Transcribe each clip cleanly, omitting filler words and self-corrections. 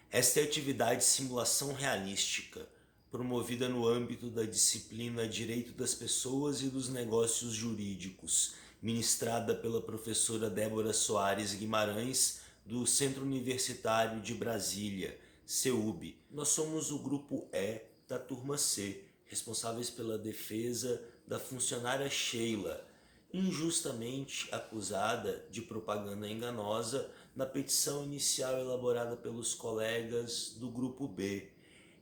Esta é a atividade simulação realística, promovida no âmbito da disciplina Direito das Pessoas e dos Negócios Jurídicos, ministrada pela professora Débora Soares Guimarães, do Centro Universitário de Brasília, CEUB. Nós somos o grupo E da turma C, responsáveis pela defesa da funcionária Sheila, injustamente acusada de propaganda enganosa na petição inicial elaborada pelos colegas do grupo B.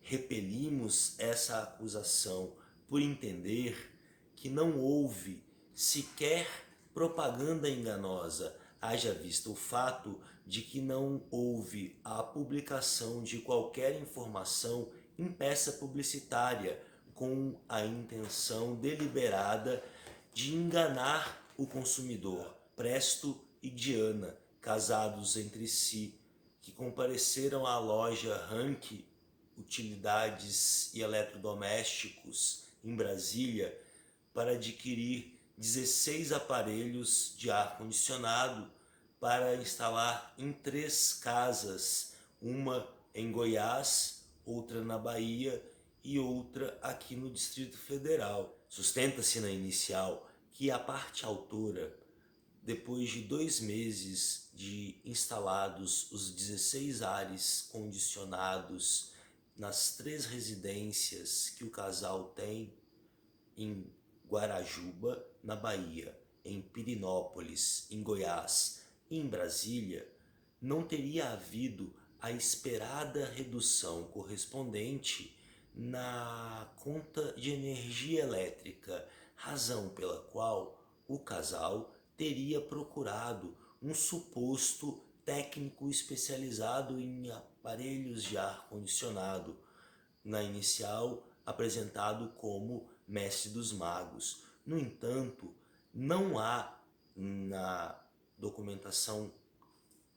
Repelimos essa acusação por entender que não houve sequer propaganda enganosa, haja vista o fato de que não houve a publicação de qualquer informação em peça publicitária com a intenção deliberada de enganar o consumidor. Presto e Diana, casados entre si, que compareceram à loja Rank Utilidades e Eletrodomésticos em Brasília para adquirir 16 aparelhos de ar-condicionado para instalar em 3 casas, uma em Goiás, outra na Bahia e outra aqui no Distrito Federal. Sustenta-se na inicial que a parte autora, depois de 2 meses de instalados os 16 ares condicionados nas 3 residências que o casal tem em Guarajuba, na Bahia, em Pirinópolis, em Goiás e em Brasília, não teria havido a esperada redução correspondente na conta de energia elétrica, razão pela qual o casal teria procurado um suposto técnico especializado em aparelhos de ar-condicionado, na inicial apresentado como Mestre dos Magos. No entanto, não há na documentação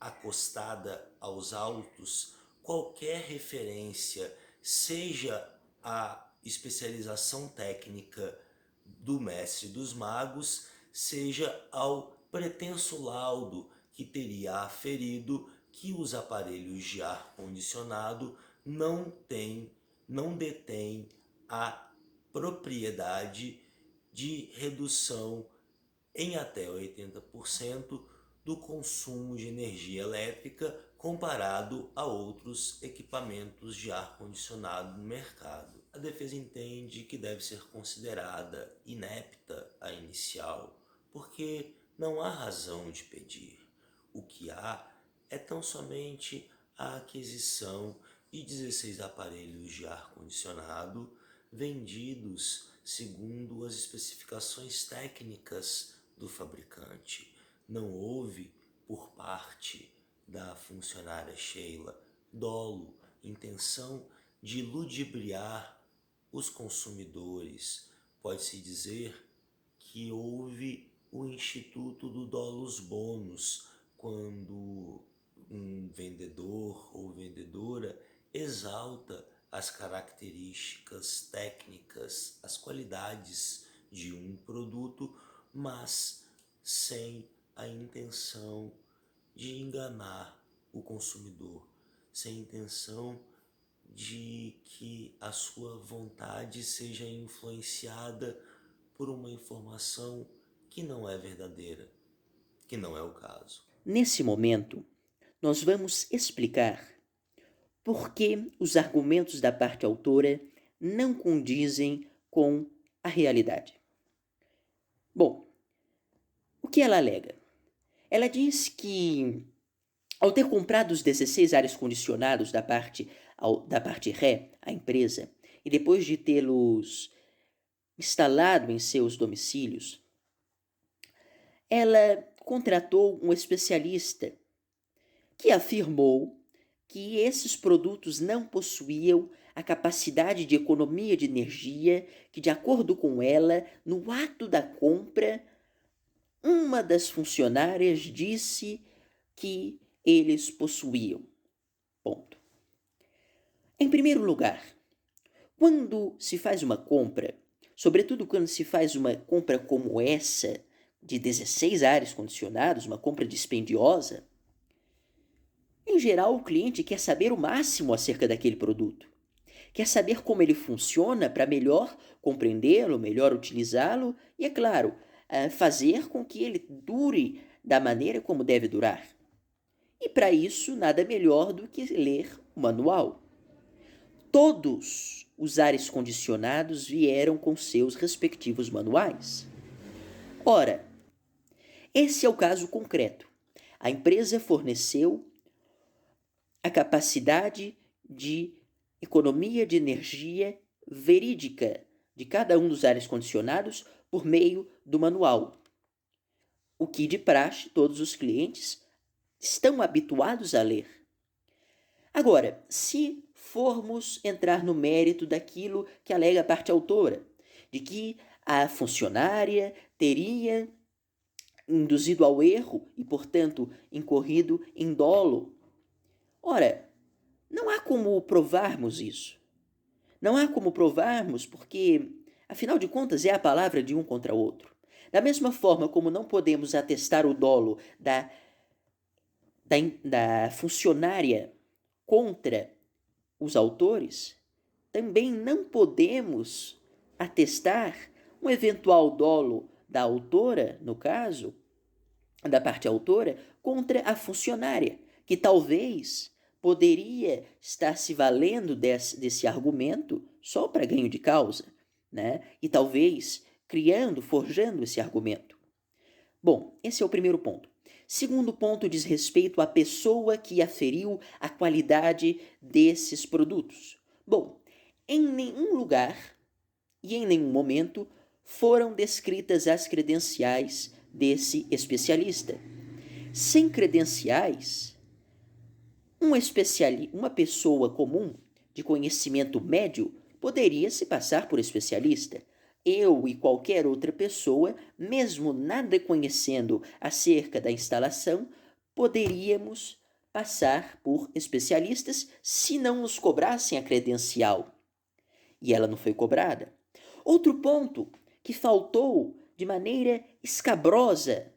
acostada aos autos qualquer referência, seja à especialização técnica do Mestre dos Magos, seja ao pretenso laudo que teria aferido que os aparelhos de ar-condicionado não detêm a propriedade de redução em até 80% do consumo de energia elétrica comparado a outros equipamentos de ar-condicionado no mercado. A defesa entende que deve ser considerada inepta a inicial, porque não há razão de pedir. O que há é tão somente a aquisição de 16 aparelhos de ar-condicionado vendidos segundo as especificações técnicas do fabricante. Não houve, por parte da funcionária Sheila, dolo, intenção de ludibriar os consumidores. Pode-se dizer que houve o Instituto do Dolus Bonus, quando um vendedor ou vendedora exalta as características técnicas, as qualidades de um produto, mas sem a intenção de enganar o consumidor, sem a intenção de que a sua vontade seja influenciada por uma informação que não é verdadeira, que não é o caso. Nesse momento, nós vamos explicar por que os argumentos da parte autora não condizem com a realidade. Bom, o que ela alega? Ela diz que, ao ter comprado os 16 ares condicionados da parte Ré, a empresa, e depois de tê-los instalado em seus domicílios, ela contratou um especialista que afirmou que esses produtos não possuíam a capacidade de economia de energia que, de acordo com ela, no ato da compra, uma das funcionárias disse que eles possuíam. Ponto. Em primeiro lugar, quando se faz uma compra, sobretudo quando se faz uma compra como essa, de 16 ares condicionados, uma compra dispendiosa, Em geral, o cliente quer saber o máximo acerca daquele produto. Quer saber como ele funciona para melhor compreendê-lo, melhor utilizá-lo e, é claro, fazer com que ele dure da maneira como deve durar. E para isso, nada melhor do que ler o manual. Todos os ares condicionados vieram com seus respectivos manuais. Ora, esse é o caso concreto. A empresa forneceu a capacidade de economia de energia verídica de cada um dos ares condicionados por meio do manual, o que de praxe todos os clientes estão habituados a ler. Agora, se formos entrar no mérito daquilo que alega a parte autora, de que a funcionária teria induzido ao erro e, portanto, incorrido em dolo. Ora, não há como provarmos isso. Não há como provarmos porque, afinal de contas, é a palavra de um contra o outro. Da mesma forma como não podemos atestar o dolo da funcionária contra os autores, também não podemos atestar um eventual dolo da autora, no caso, da parte autora, contra a funcionária, que talvez poderia estar se valendo desse argumento só para ganho de causa, né? E talvez forjando esse argumento. Bom, esse é o primeiro ponto. Segundo ponto diz respeito à pessoa que aferiu a qualidade desses produtos. Bom, em nenhum lugar e em nenhum momento foram descritas as credenciais desse especialista. Sem credenciais, uma pessoa comum de conhecimento médio poderia se passar por especialista. Eu e qualquer outra pessoa, mesmo nada conhecendo acerca da instalação, poderíamos passar por especialistas se não nos cobrassem a credencial. E ela não foi cobrada. Outro ponto que faltou de maneira escabrosa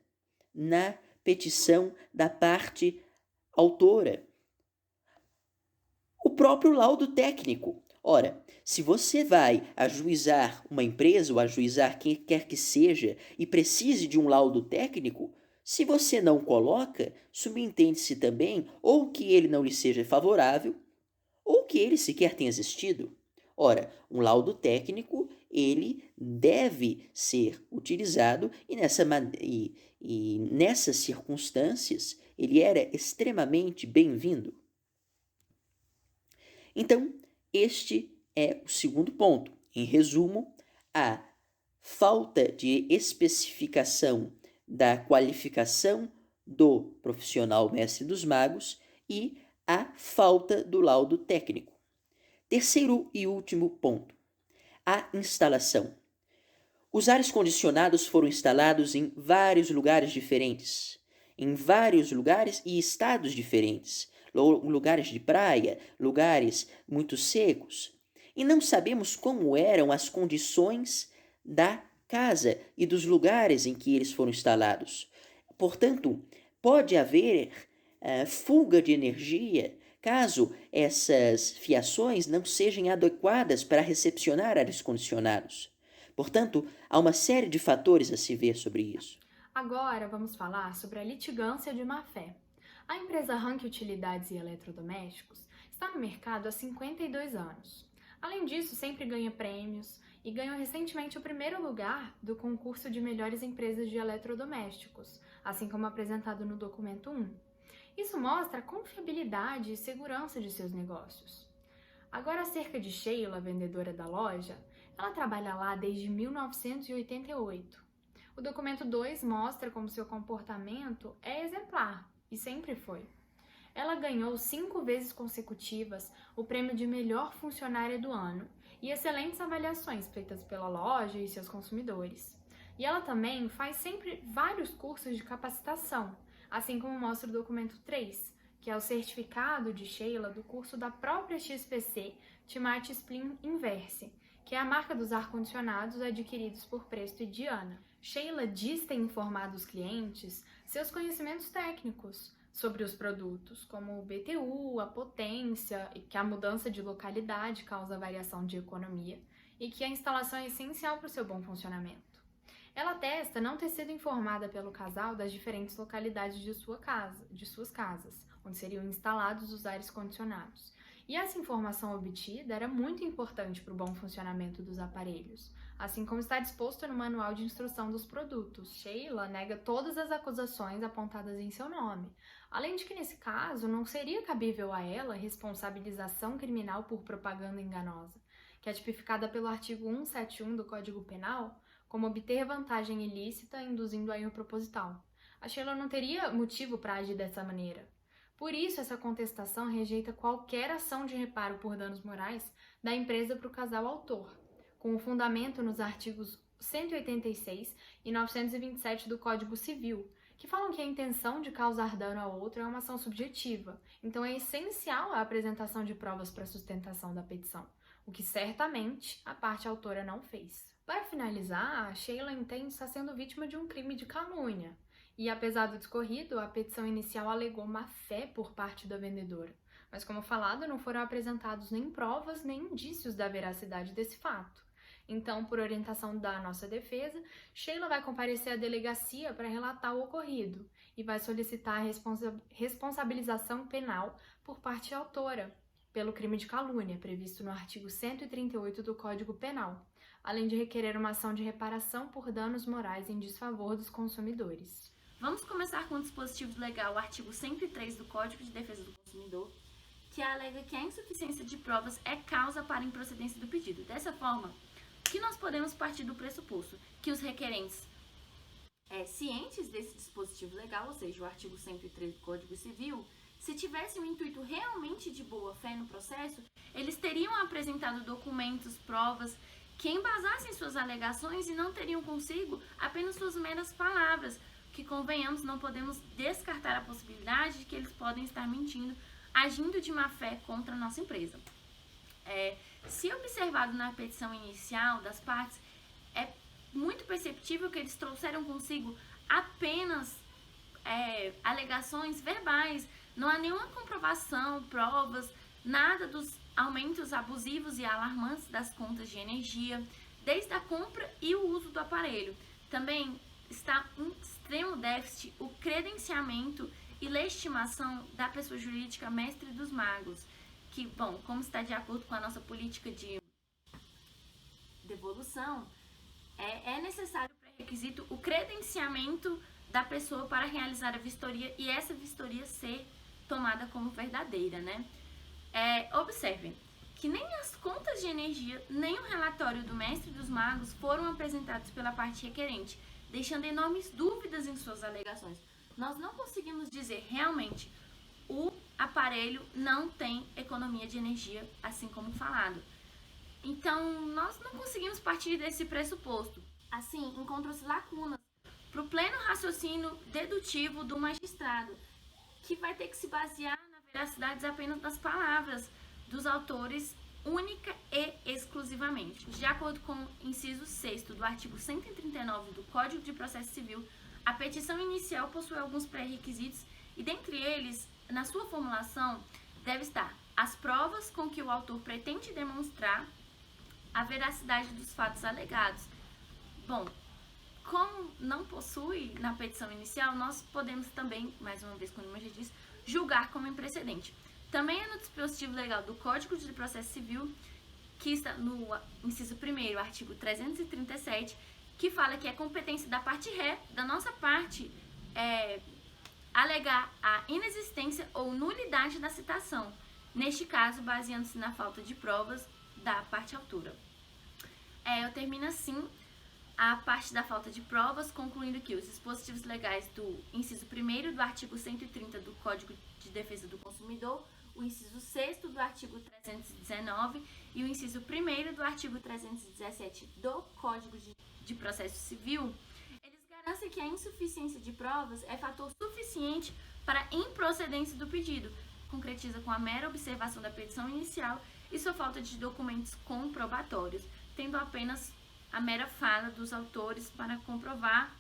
na petição da parte autora: o próprio laudo técnico. Ora, se você vai ajuizar uma empresa ou ajuizar quem quer que seja e precise de um laudo técnico, se você não coloca, subentende-se também ou que ele não lhe seja favorável ou que ele sequer tenha existido. Ora, um laudo técnico, ele deve ser utilizado e nessas circunstâncias ele era extremamente bem-vindo. Então, este é o segundo ponto. Em resumo, a falta de especificação da qualificação do profissional mestre dos magos e a falta do laudo técnico. Terceiro e último ponto: a instalação. Os ares condicionados foram instalados em vários lugares diferentes, em vários lugares e estados diferentes. Lugares de praia, lugares muito secos. E não sabemos como eram as condições da casa e dos lugares em que eles foram instalados. Portanto, pode haver fuga de energia caso essas fiações não sejam adequadas para recepcionar ares condicionados. Portanto, há uma série de fatores a se ver sobre isso. Agora vamos falar sobre a litigância de má-fé. A empresa Rank Utilidades e Eletrodomésticos está no mercado há 52 anos. Além disso, sempre ganha prêmios e ganhou recentemente o primeiro lugar do concurso de melhores empresas de eletrodomésticos, assim como apresentado no documento 1. Isso mostra a confiabilidade e segurança de seus negócios. Agora, acerca de Sheila, vendedora da loja, ela trabalha lá desde 1988. O documento 2 mostra como seu comportamento é exemplar. E sempre foi. Ela ganhou 5 vezes consecutivas o prêmio de melhor funcionária do ano e excelentes avaliações feitas pela loja e seus consumidores. E ela também faz sempre vários cursos de capacitação, assim como mostra o documento 3, que é o certificado de Sheila do curso da própria XPC Timate Splin Inverse, que é a marca dos ar-condicionados adquiridos por Presto e Diana. Sheila diz ter informado os clientes seus conhecimentos técnicos, sobre os produtos, como o BTU, a potência, e que a mudança de localidade causa variação de economia e que a instalação é essencial para o seu bom funcionamento. Ela atesta não ter sido informada pelo casal das diferentes localidades de suas casas, onde seriam instalados os ares condicionados. E essa informação obtida era muito importante para o bom funcionamento dos aparelhos, assim como está disposto no manual de instrução dos produtos. Sheila nega todas as acusações apontadas em seu nome, além de que, nesse caso, não seria cabível a ela responsabilização criminal por propaganda enganosa, que é tipificada pelo artigo 171 do Código Penal como obter vantagem ilícita induzindo a erro proposital. A Sheila não teria motivo para agir dessa maneira. Por isso, essa contestação rejeita qualquer ação de reparo por danos morais da empresa para o casal autor, com o fundamento nos artigos 186 e 927 do Código Civil, que falam que a intenção de causar dano ao outro é uma ação subjetiva, então é essencial a apresentação de provas para sustentação da petição, o que certamente a parte autora não fez. Para finalizar, a Sheila entende estar sendo vítima de um crime de calúnia, e apesar do discorrido, a petição inicial alegou má-fé por parte da vendedora, mas como falado, não foram apresentados nem provas nem indícios da veracidade desse fato. Então, por orientação da nossa defesa, Sheila vai comparecer à delegacia para relatar o ocorrido e vai solicitar a responsabilização penal por parte autora pelo crime de calúnia, previsto no artigo 138 do Código Penal, além de requerer uma ação de reparação por danos morais em desfavor dos consumidores. Vamos começar com o dispositivo legal, o artigo 103 do Código de Defesa do Consumidor, que alega que a insuficiência de provas é causa para a improcedência do pedido. Dessa forma, que nós podemos partir do pressuposto que os requerentes, cientes desse dispositivo legal, ou seja, o artigo 103 do Código Civil, se tivessem um intuito realmente de boa-fé no processo, eles teriam apresentado documentos, provas, que embasassem suas alegações e não teriam consigo apenas suas meras palavras, que, convenhamos, não podemos descartar a possibilidade de que eles podem estar mentindo, agindo de má-fé contra a nossa empresa. Se observado na petição inicial das partes, é muito perceptível que eles trouxeram consigo apenas alegações verbais, não há nenhuma comprovação, provas, nada dos aumentos abusivos e alarmantes das contas de energia, desde a compra e o uso do aparelho. Também está em extremo déficit o credenciamento e legitimação da pessoa jurídica mestre dos magos, que, bom, como está de acordo com a nossa política de devolução, é necessário pré-requisito o credenciamento da pessoa para realizar a vistoria e essa vistoria ser tomada como verdadeira, né? Observem que nem as contas de energia, nem o relatório do mestre dos magos foram apresentados pela parte requerente, deixando enormes dúvidas em suas alegações. Nós não conseguimos dizer realmente o aparelho não tem economia de energia, assim como falado. Então, nós não conseguimos partir desse pressuposto. Assim, encontram-se lacunas para o pleno raciocínio dedutivo do magistrado, que vai ter que se basear na veracidade apenas das palavras dos autores, única e exclusivamente. De acordo com o inciso 6º do artigo 139 do Código de Processo Civil, a petição inicial possui alguns pré-requisitos e, dentre eles, na sua formulação, deve estar as provas com que o autor pretende demonstrar a veracidade dos fatos alegados. Bom, como não possui na petição inicial, nós podemos também, mais uma vez, como eu já disse, julgar como imprecedente. Também é no dispositivo legal do Código de Processo Civil, que está no inciso 1º, artigo 337, que fala que é competência da parte ré, da nossa parte, alegar a inexistência ou nulidade da citação, neste caso, baseando-se na falta de provas da parte autora. Eu termino assim a parte da falta de provas, concluindo que os dispositivos legais do inciso 1º do artigo 130 do Código de Defesa do Consumidor, o inciso 6º do artigo 319 e o inciso 1º do artigo 317 do Código de Processo Civil, eles garantem que a insuficiência de provas é fator suficiente para a improcedência do pedido, concretiza com a mera observação da petição inicial e sua falta de documentos comprobatórios, tendo apenas a mera fala dos autores para comprovar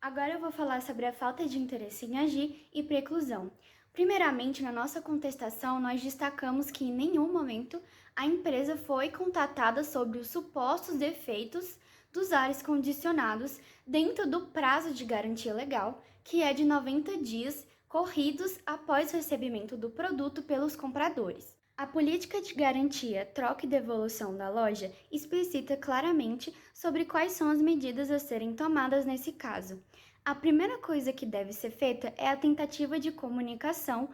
Agora eu vou falar sobre a falta de interesse em agir e preclusão. Primeiramente, na nossa contestação, nós destacamos que em nenhum momento a empresa foi contatada sobre os supostos defeitos dos ares condicionados dentro do prazo de garantia legal, que é de 90 dias corridos após o recebimento do produto pelos compradores. A política de garantia, troca e devolução da loja explicita claramente sobre quais são as medidas a serem tomadas nesse caso. A primeira coisa que deve ser feita é a tentativa de comunicação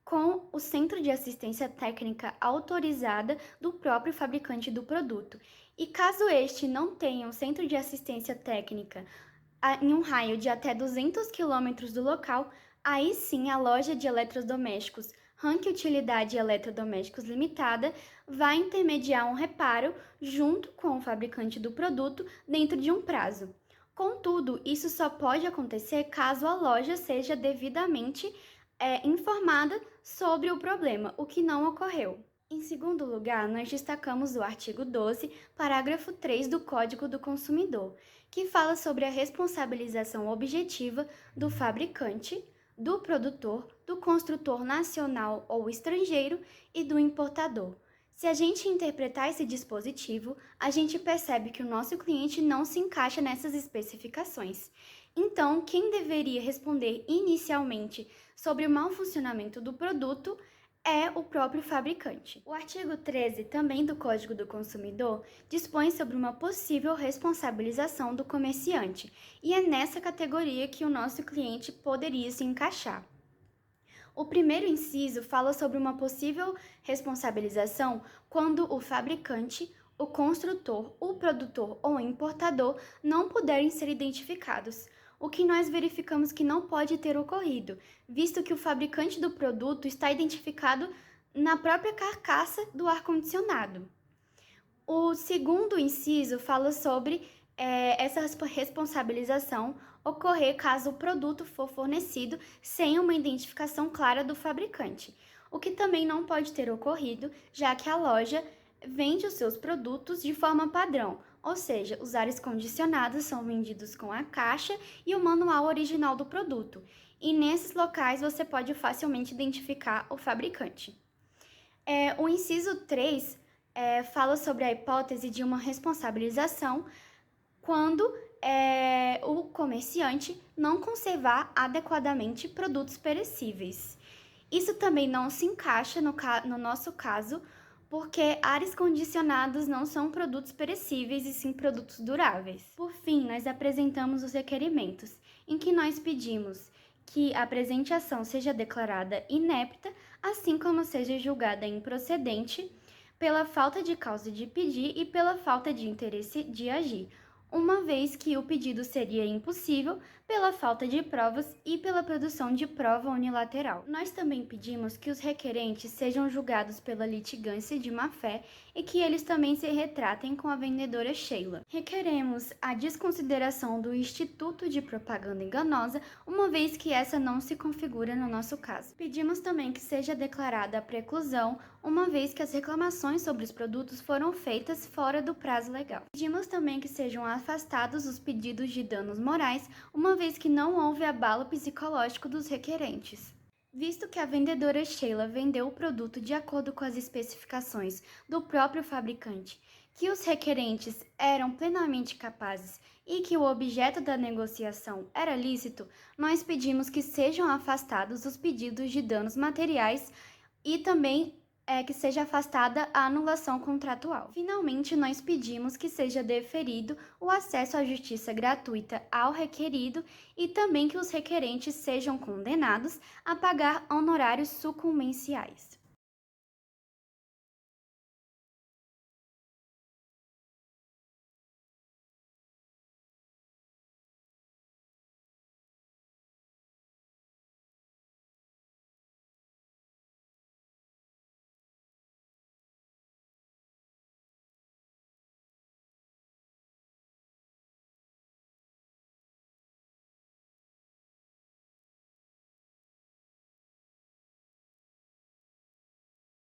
com o Centro de Assistência Técnica autorizada do próprio fabricante do produto. E caso este não tenha um centro de assistência técnica em um raio de até 200 km do local, aí sim a loja de eletrodomésticos Rank Utilidade Eletrodomésticos Limitada vai intermediar um reparo junto com o fabricante do produto dentro de um prazo. Contudo, isso só pode acontecer caso a loja seja devidamente informada sobre o problema, o que não ocorreu. Em segundo lugar, nós destacamos o artigo 12, parágrafo 3 do Código do Consumidor, que fala sobre a responsabilização objetiva do fabricante, do produtor, do construtor nacional ou estrangeiro e do importador. Se a gente interpretar esse dispositivo, a gente percebe que o nosso cliente não se encaixa nessas especificações. Então, quem deveria responder inicialmente sobre o mau funcionamento do produto é o próprio fabricante. O artigo 13, também do Código do Consumidor, dispõe sobre uma possível responsabilização do comerciante, e é nessa categoria que o nosso cliente poderia se encaixar. O primeiro inciso fala sobre uma possível responsabilização quando o fabricante, o construtor, o produtor ou o importador não puderem ser identificados, o que nós verificamos que não pode ter ocorrido, visto que o fabricante do produto está identificado na própria carcaça do ar-condicionado. O segundo inciso fala sobre essa responsabilização ocorrer caso o produto for fornecido sem uma identificação clara do fabricante, o que também não pode ter ocorrido, já que a loja vende os seus produtos de forma padrão, ou seja, os ares condicionados são vendidos com a caixa e o manual original do produto, e nesses locais você pode facilmente identificar o fabricante. O inciso 3 fala sobre a hipótese de uma responsabilização quando o comerciante não conservar adequadamente produtos perecíveis. Isso também não se encaixa no nosso caso, porque ares condicionados não são produtos perecíveis e sim produtos duráveis. Por fim, nós apresentamos os requerimentos, em que nós pedimos que a presente ação seja declarada inepta, assim como seja julgada improcedente pela falta de causa de pedir e pela falta de interesse de agir, uma vez que o pedido seria impossível pela falta de provas e pela produção de prova unilateral. Nós também pedimos que os requerentes sejam julgados pela litigância de má-fé e que eles também se retratem com a vendedora Sheila. Requeremos a desconsideração do Instituto de Propaganda Enganosa, uma vez que essa não se configura no nosso caso. Pedimos também que seja declarada a preclusão, uma vez que as reclamações sobre os produtos foram feitas fora do prazo legal. Pedimos também que sejam afastados os pedidos de danos morais, uma vez que não houve abalo psicológico dos requerentes. Visto que a vendedora Sheila vendeu o produto de acordo com as especificações do próprio fabricante, que os requerentes eram plenamente capazes e que o objeto da negociação era lícito, nós pedimos que sejam afastados os pedidos de danos materiais e também que seja afastada a anulação contratual. Finalmente, nós pedimos que seja deferido o acesso à justiça gratuita ao requerido e também que os requerentes sejam condenados a pagar honorários sucumbenciais.